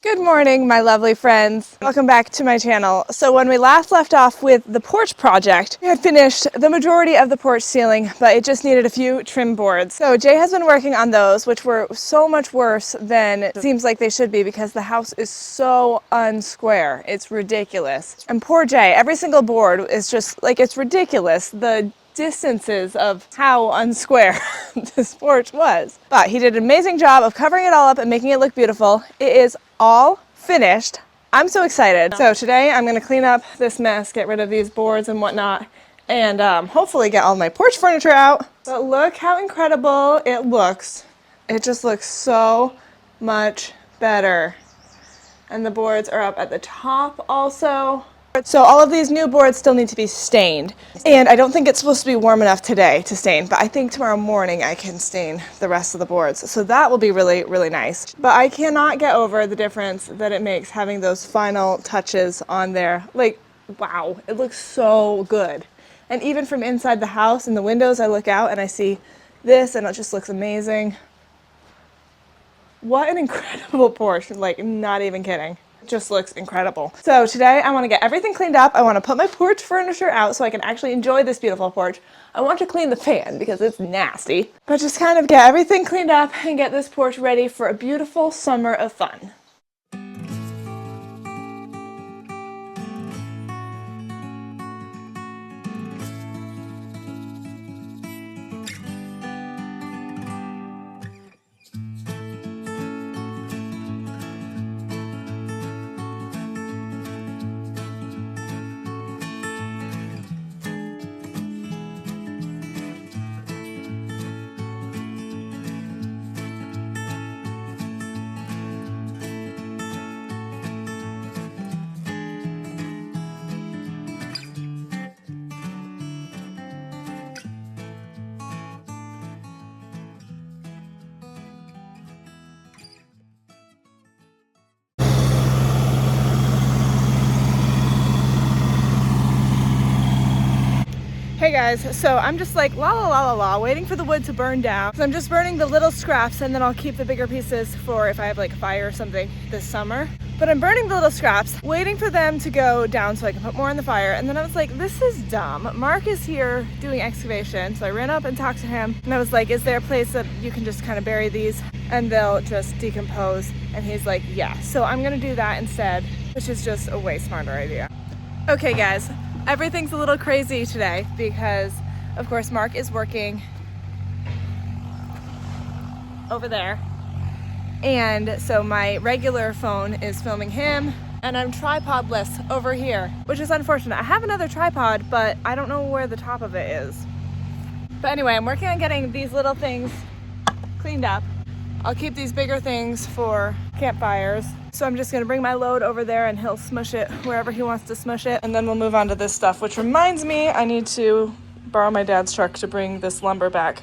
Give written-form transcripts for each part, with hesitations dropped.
Good morning, my lovely friends. Welcome back to my channel. So when we last left off with the porch project, we had finished the majority of the porch ceiling, but it just needed a few trim boards. So Jay has been working on those, which were so much worse than it seems like they should be because the house is so unsquare. It's ridiculous. And poor Jay, every single board is just like, it's ridiculous. The distances of how unsquare this porch was. But he did an amazing job of covering it all up and making it look beautiful. It is all finished. I'm so excited. So today I'm going to clean up this mess, get rid of these boards and whatnot, and hopefully get all my porch furniture out. But look how incredible it looks. It just looks so much better. And the boards are up at the top also. So all of these new boards still need to be stained. And I don't think it's supposed to be warm enough today to stain, but I think tomorrow morning I can stain the rest of the boards. So that will be really, really nice. But I cannot get over the difference that it makes having those final touches on there. Like, wow, it looks so good. And even from inside the house in the windows, I look out and I see this and it just looks amazing. What an incredible porch, like not even kidding. Just looks incredible. So today I want to get everything cleaned up. I want to put my porch furniture out so I can actually enjoy this beautiful porch. I want to clean the fan because it's nasty, but just kind of get everything cleaned up and get this porch ready for a beautiful summer of fun. Hey guys, so I'm just like waiting for the wood to burn down. So I'm just burning the little scraps and then I'll keep the bigger pieces for if I have like a fire or something this summer. But I'm burning the little scraps, waiting for them to go down so I can put more in the fire. And then I was like, this is dumb. Mark is here doing excavation. So I ran up and talked to him and I was like, is there a place that you can just kind of bury these and they'll just decompose? And he's like, yeah. So I'm gonna do that instead, which is just a way smarter idea. Okay guys. Everything's a little crazy today because, of course, Mark is working over there. And so my regular phone is filming him and I'm tripodless over here, which is unfortunate. I have another tripod, but I don't know where the top of it is. But anyway, I'm working on getting these little things cleaned up. I'll keep these bigger things for campfires. So I'm just gonna bring my load over there and he'll smush it wherever he wants to smush it. And then we'll move on to this stuff, which reminds me I need to borrow my dad's truck to bring this lumber back.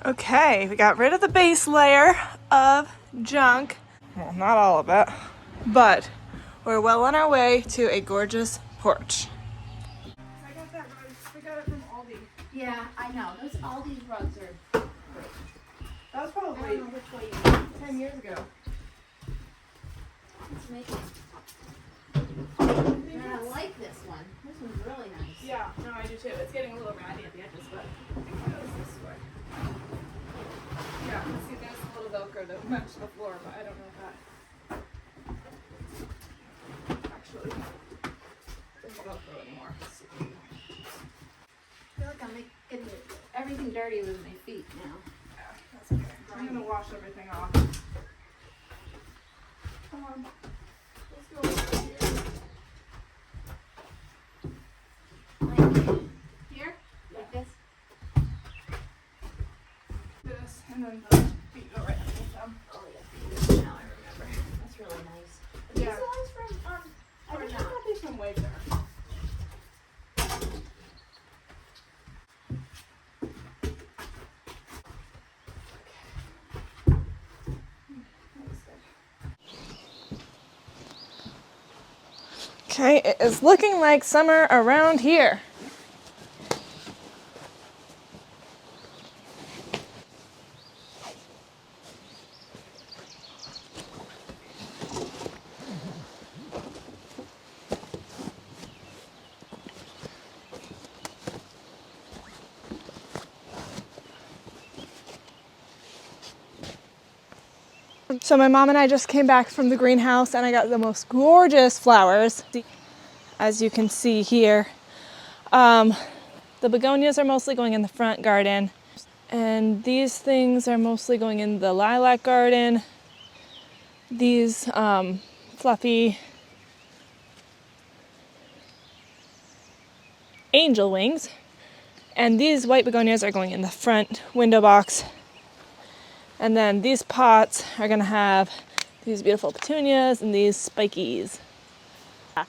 Okay, we got rid of the base layer of junk. Well, not all of it, but we're well on our way to a gorgeous porch. I got that rug. I got it from Aldi. Yeah, I know. All these rugs are great. That was probably I don't know which way you want. 10 years ago. Let's make it. And I like this one. This one's really nice. Yeah, no, I do too. It's getting a little ratty at the edges, but I think it goes this way. Yeah, see, there's a little Velcro to match the floor, but I don't know if that actually there's Velcro anymore. Let's see. I feel like I'm getting everything dirty with my feet now. Yeah, that's okay. I'm gonna wash everything off. Let's go over here. Like here? Like this? This, and then the feet go right underneath them. Oh, yeah. Now I remember. That's really nice. Are these Yeah. the ones from, I or think not? I got these from Wayfair. Okay, it is looking like summer around here. So my mom and I just came back from the greenhouse and I got the most gorgeous flowers. As you can see here, the begonias are mostly going in the front garden, and these things are mostly going in the lilac garden. These fluffy angel wings, and these white begonias are going in the front window box. And then these pots are gonna have these beautiful petunias and these spikies.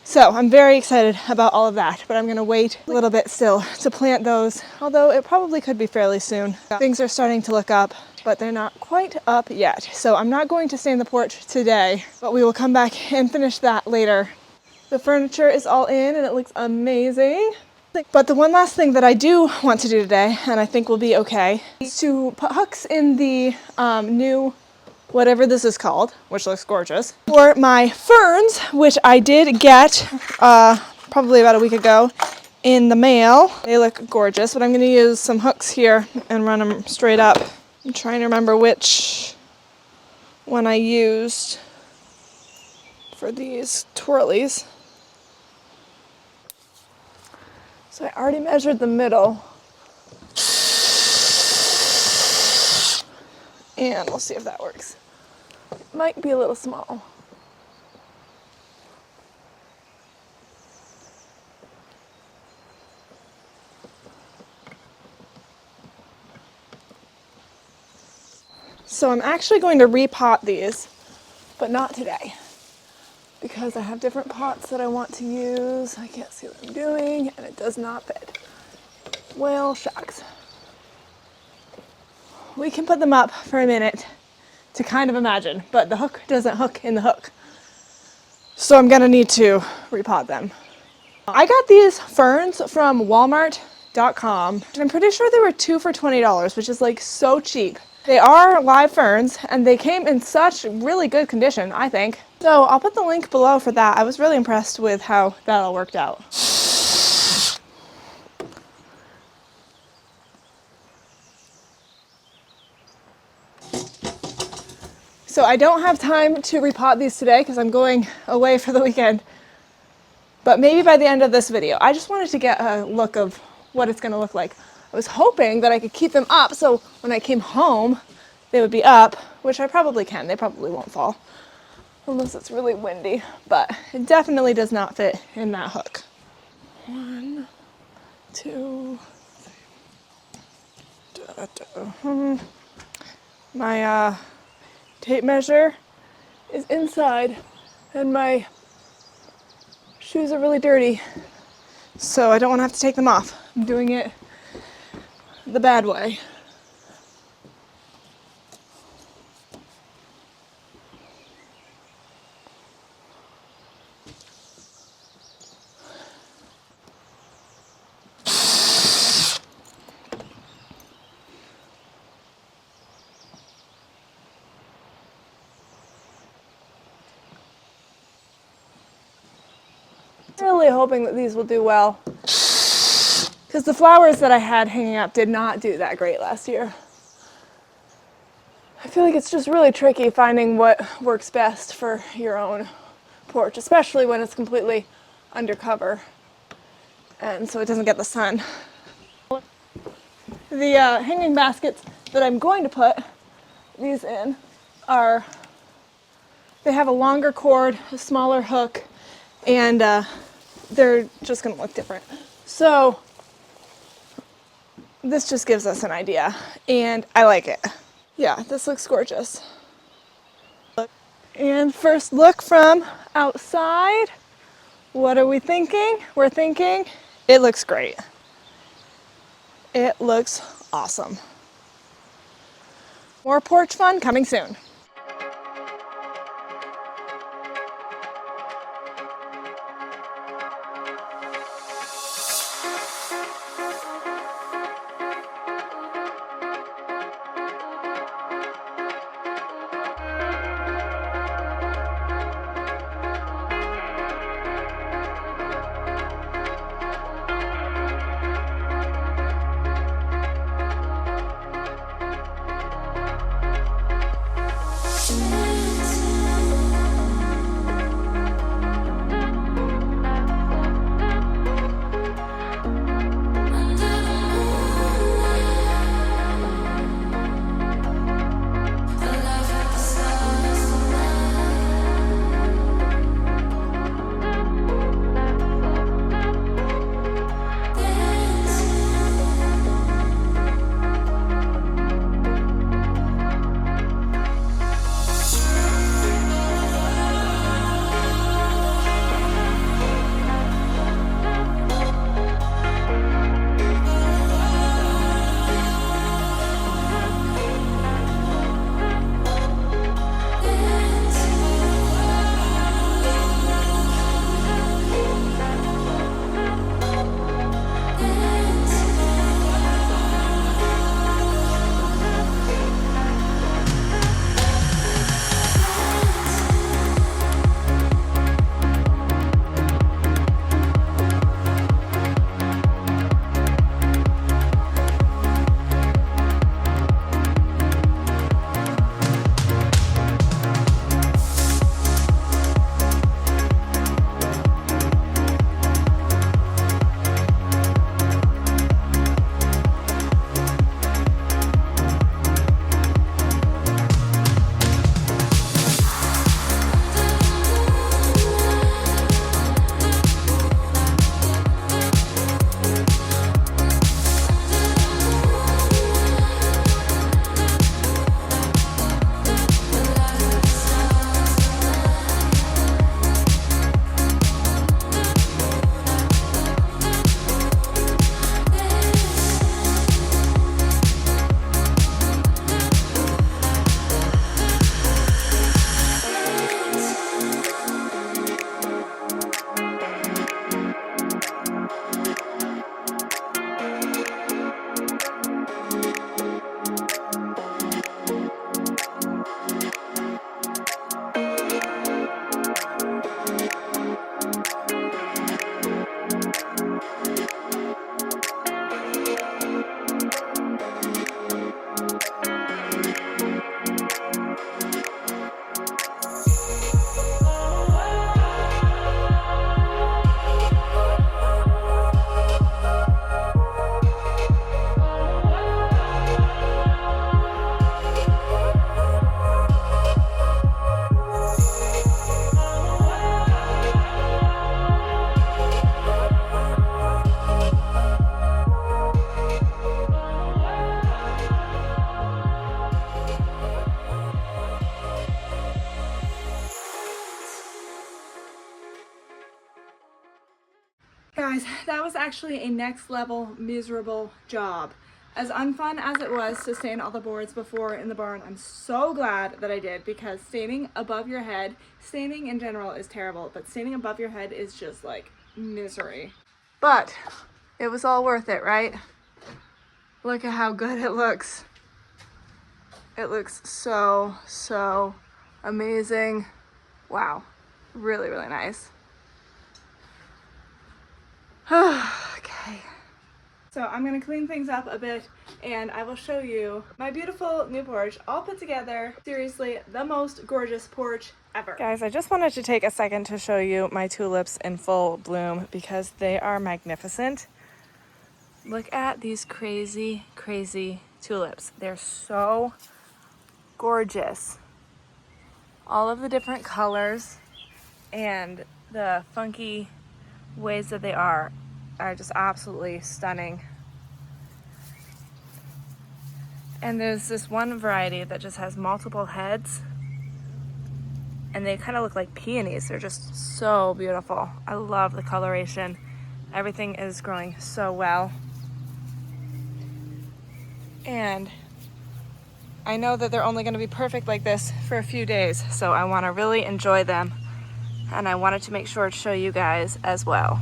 So I'm very excited about all of that, but I'm gonna wait a little bit still to plant those, although it probably could be fairly soon. Things are starting to look up, but they're not quite up yet. So I'm not going to stain the porch today, but we will come back and finish that later. The furniture is all in and it looks amazing. But the one last thing that I do want to do today, and I think will be okay, is to put hooks in the new, whatever this is called, which looks gorgeous, for my ferns, which I did get probably about a week ago in the mail. They look gorgeous, but I'm going to use some hooks here and run them straight up. I'm trying to remember which one I used for these twirlies. So I already measured the middle. And we'll see if that works. It might be a little small. So I'm actually going to repot these, but not today, because I have different pots that I want to use. I can't see what I'm doing, and it does not fit. Well, shucks. We can put them up for a minute to kind of imagine, but the hook doesn't hook in the hook. So I'm gonna need to repot them. I got these ferns from Walmart.com. I'm pretty sure they were 2 for $20, which is like so cheap. They are live ferns and they came in such really good condition, I think. So I'll put the link below for that. I was really impressed with how that all worked out. So I don't have time to repot these today because I'm going away for the weekend, but maybe by the end of this video. I just wanted to get a look of what it's going to look like. I was hoping that I could keep them up so when I came home they would be up, which I probably can. They probably won't fall unless it's really windy, but it definitely does not fit in that hook. 1, 2, 3. My tape measure is inside and my shoes are really dirty, so I don't want to have to take them off. I'm doing it the bad way. Really hoping that these will do well, because the flowers that I had hanging up did not do that great last year. I feel like it's just really tricky finding what works best for your own porch, especially when it's completely undercover and so it doesn't get the sun. The hanging baskets that I'm going to put these in are, they have a longer cord, a smaller hook, and they're just going to look different. So this just gives us an idea, and I like it. Yeah, this looks gorgeous. And first look from outside. What are we thinking? We're thinking it looks great. It looks awesome. More porch fun coming soon. Guys, that was actually a next level miserable job. As unfun as it was to stain all the boards before in the barn, I'm so glad that I did, because staining above your head, staining in general is terrible, but staining above your head is just like misery. But it was all worth it, right? Look at how good it looks. It looks so, so amazing. Wow, really, really nice. Okay. So I'm gonna clean things up a bit and I will show you my beautiful new porch all put together. Seriously, the most gorgeous porch ever. Guys, I just wanted to take a second to show you my tulips in full bloom because they are magnificent. Look at these crazy, crazy tulips. They're so gorgeous. All of the different colors and the funky ways that they are just absolutely stunning. And there's this one variety that just has multiple heads and they kind of look like peonies. They're just so beautiful. I love the coloration. Everything is growing so well. And I know that they're only going to be perfect like this for a few days, so I want to really enjoy them. And I wanted to make sure to show you guys as well.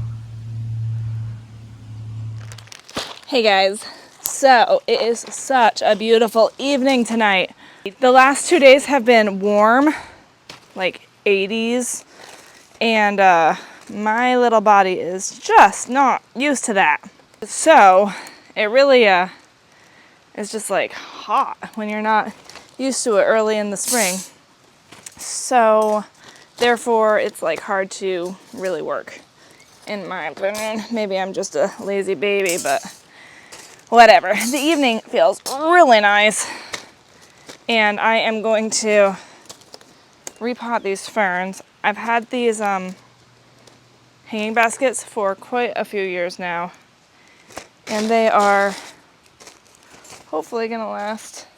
Hey guys, so it is such a beautiful evening tonight. The last 2 days have been warm, like 80s, and my little body is just not used to that. So it really is just like hot when you're not used to it early in the spring. So therefore it's like hard to really work, in my opinion. Maybe I'm just a lazy baby, but whatever. The evening feels really nice. And I am going to repot these ferns. I've had these hanging baskets for quite a few years now. And they are hopefully gonna last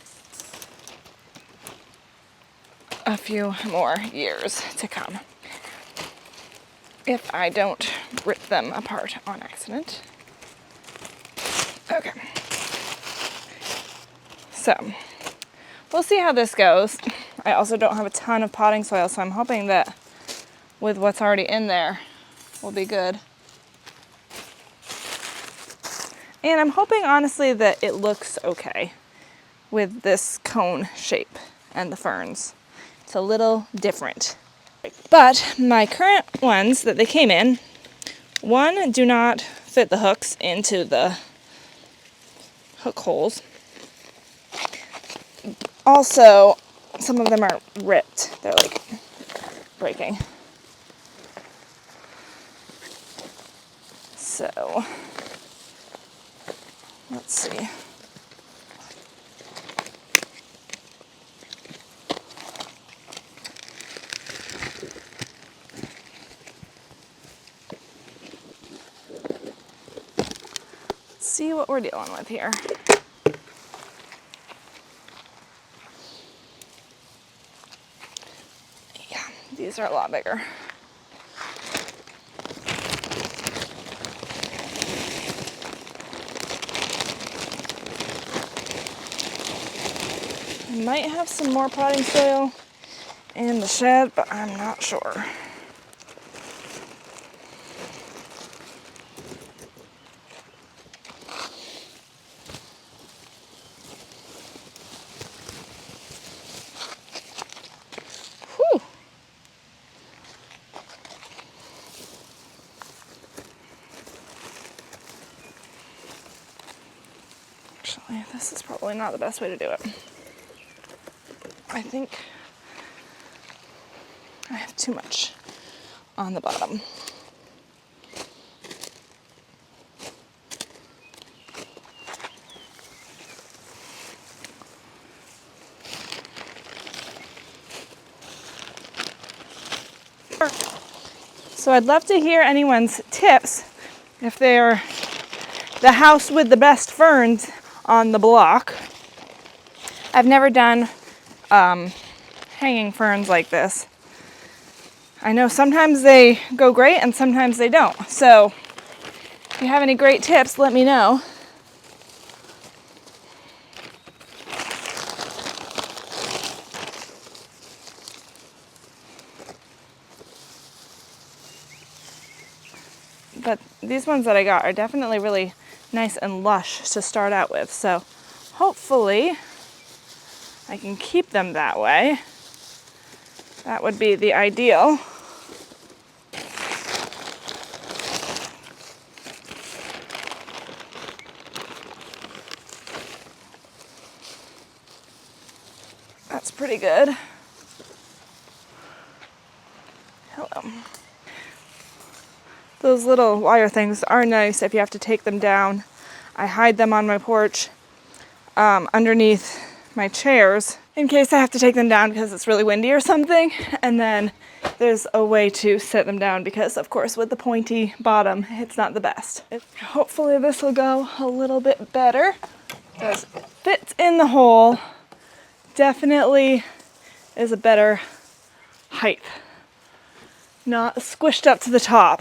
a few more years to come, if I don't rip them apart on accident. Okay. So, we'll see how this goes. I also don't have a ton of potting soil, so I'm hoping that with what's already in there, will be good. And I'm hoping, honestly, that it looks okay with this cone shape and the ferns. It's a little different. But my current ones that they came in, one, do not fit the hooks into the hook holes. Also, some of them are ripped. They're like breaking. So, let's see. See what we're dealing with here. Yeah, these are a lot bigger. I might have some more potting soil in the shed, but I'm not sure. Whew. Actually, this is probably not the best way to do it. I think I have too much on the bottom. So I'd love to hear anyone's tips if they're the house with the best ferns on the block. I've never done hanging ferns like this. I know sometimes they go great and sometimes they don't. So if you have any great tips, let me know. But these ones that I got are definitely really nice and lush to start out with. So hopefully I can keep them that way. That would be the ideal. That's pretty good. Hello. Those little wire things are nice if you have to take them down. I hide them on my porch underneath my chairs in case I have to take them down because it's really windy or something. And then there's a way to set them down because, of course, with the pointy bottom, it's not the best. Hopefully this will go a little bit better. Because it fits in the hole. Definitely is a better height. Not squished up to the top.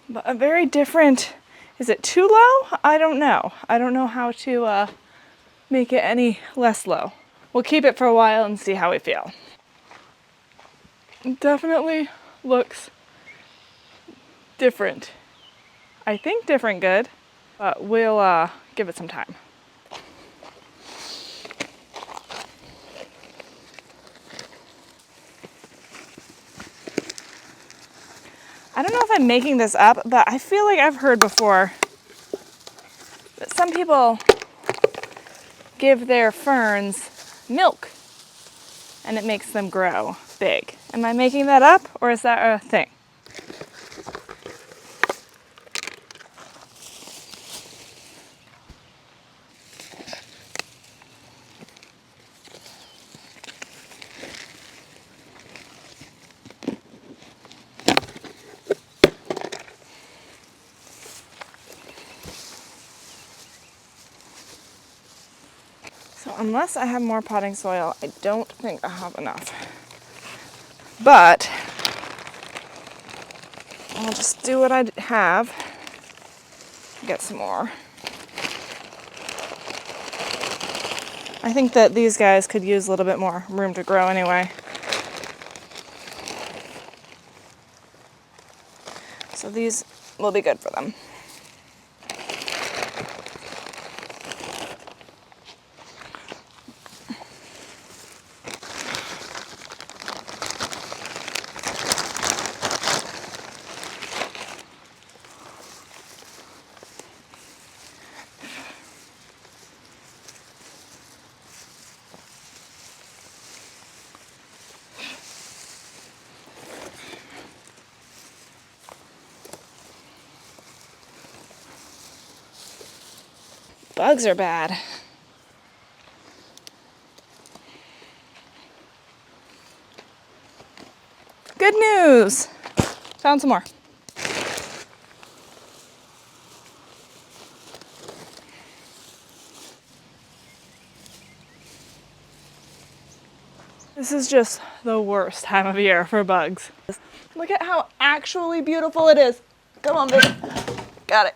But a very different, is it too low? I don't know. I don't know how to make it any less low. We'll keep it for a while and see how we feel. It definitely looks different. I think different good, but we'll give it some time. I don't know if I'm making this up, but I feel like I've heard before that some people give their ferns milk and it makes them grow big. Am I making that up or is that a thing? So unless I have more potting soil, I don't think I have enough. But I'll just do what I have, get some more. I think that these guys could use a little bit more room to grow anyway. So these will be good for them. Bugs are bad. Good news! Found some more. This is just the worst time of year for bugs. Look at how actually beautiful it is. Come on, baby. Got it.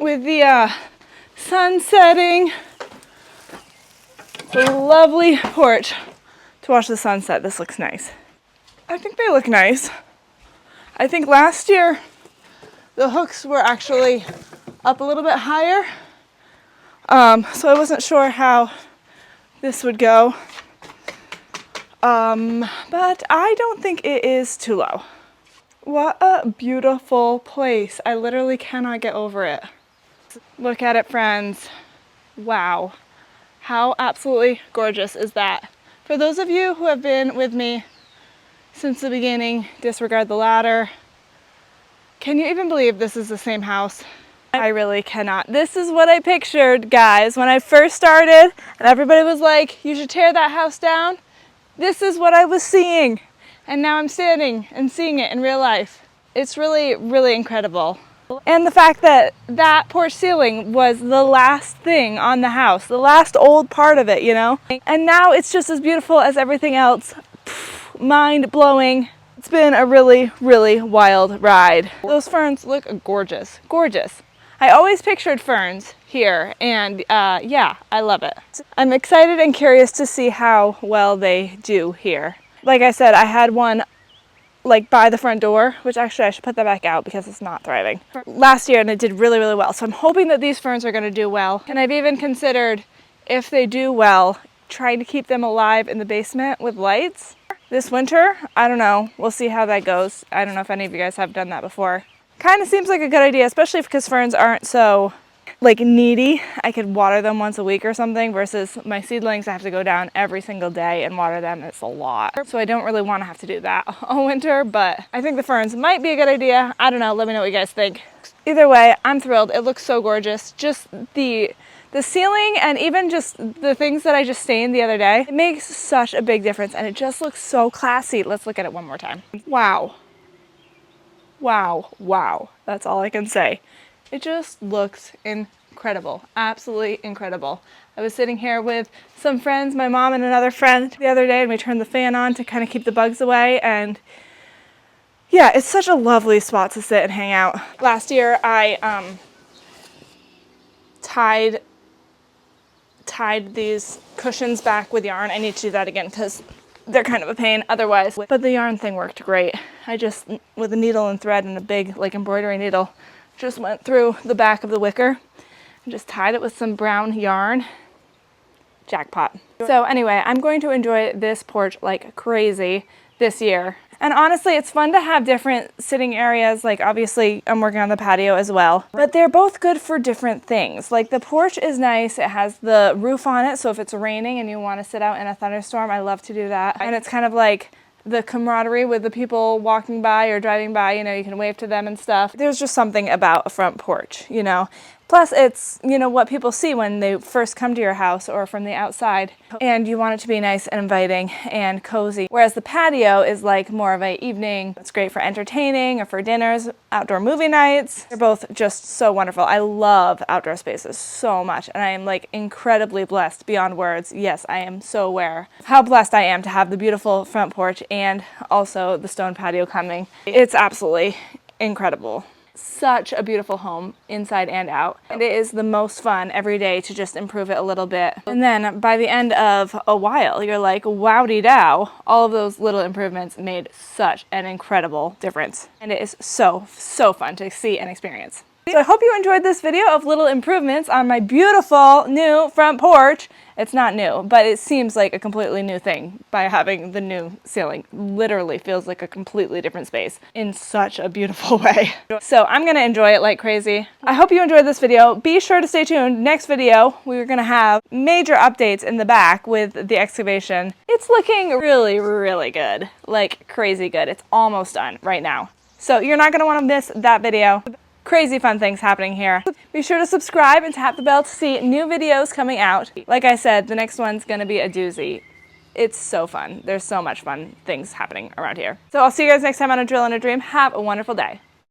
With the sun setting, it's a lovely porch to watch the sunset. This looks nice. I think they look nice. I think last year the hooks were actually up a little bit higher, so I wasn't sure how this would go, but I don't think it is too low. What a beautiful place. I literally cannot get over it. Look at it, friends. Wow. How absolutely gorgeous is that? For those of you who have been with me since the beginning, disregard the ladder. Can you even believe this is the same house? I really cannot. This is what I pictured, guys, when I first started and everybody was like, you should tear that house down. This is what I was seeing. And now I'm standing and seeing it in real life. It's really, really incredible. And the fact that that porch ceiling was the last thing on the house, the last old part of it, you know? And now it's just as beautiful as everything else. Mind blowing. It's been a really, really wild ride. Those ferns look gorgeous, gorgeous. I always pictured ferns here and yeah, I love it. I'm excited and curious to see how well they do here. Like I said, I had one like by the front door, which actually I should put that back out because it's not thriving. Last year and it did really, really well. So I'm hoping that these ferns are gonna do well. And I've even considered, if they do well, trying to keep them alive in the basement with lights. This winter, I don't know, we'll see how that goes. I don't know if any of you guys have done that before. Kind of seems like a good idea, especially because ferns aren't so like needy, I could water them once a week or something, versus my seedlings I have to go down every single day and water them. It's a lot. So I don't really want to have to do that all winter, but I think the ferns might be a good idea. I don't know. Let me know what you guys think. Either way, I'm thrilled. It looks so gorgeous. Just the ceiling and even just the things that I just stained the other day, it makes such a big difference and it just looks so classy. Let's look at it one more time. Wow. Wow. Wow. That's all I can say. It just looks incredible. Absolutely incredible. I was sitting here with some friends, my mom and another friend the other day, and we turned the fan on to kind of keep the bugs away, and yeah, it's such a lovely spot to sit and hang out. Last year I tied these cushions back with yarn. I need to do that again because they're kind of a pain otherwise, but the yarn thing worked great. I just, with a needle and thread and a big like embroidery needle, just went through the back of the wicker and just tied it with some brown yarn. Jackpot. So anyway, I'm going to enjoy this porch like crazy this year. And honestly, it's fun to have different sitting areas. Like obviously I'm working on the patio as well, but they're both good for different things. Like the porch is nice. It has the roof on it. So if it's raining and you want to sit out in a thunderstorm, I love to do that. And it's kind of like the camaraderie with the people walking by or driving by, you know, you can wave to them and stuff. There's just something about a front porch, you know. Plus it's, you know, what people see when they first come to your house or from the outside, and you want it to be nice and inviting and cozy. Whereas the patio is like more of an evening. It's great for entertaining or for dinners, outdoor movie nights. They're both just so wonderful. I love outdoor spaces so much, and I am like incredibly blessed beyond words. Yes, I am so aware of how blessed I am to have the beautiful front porch and also the stone patio coming. It's absolutely incredible. Such a beautiful home inside and out, and it is the most fun every day to just improve it a little bit, and then by the end of a while you're like, wowdy dow, all of those little improvements made such an incredible difference, and it is so fun to see and experience. So I hope you enjoyed this video of little improvements on my beautiful new front porch. It's not new, but it seems like a completely new thing by having the new ceiling. Literally feels like a completely different space in such a beautiful way. So I'm gonna enjoy it like crazy. I hope you enjoyed this video. Be sure to stay tuned. Next video, we're gonna have major updates in the back with the excavation. It's looking really good, like crazy good. It's almost done right now. So you're not gonna wanna miss that video. Crazy fun things happening here. Be sure to subscribe and tap the bell to see new videos coming out. Like I said, the next one's gonna be a doozy. It's so fun. There's so much fun things happening around here. So I'll see you guys next time on A Drill and a Dream. Have a wonderful day.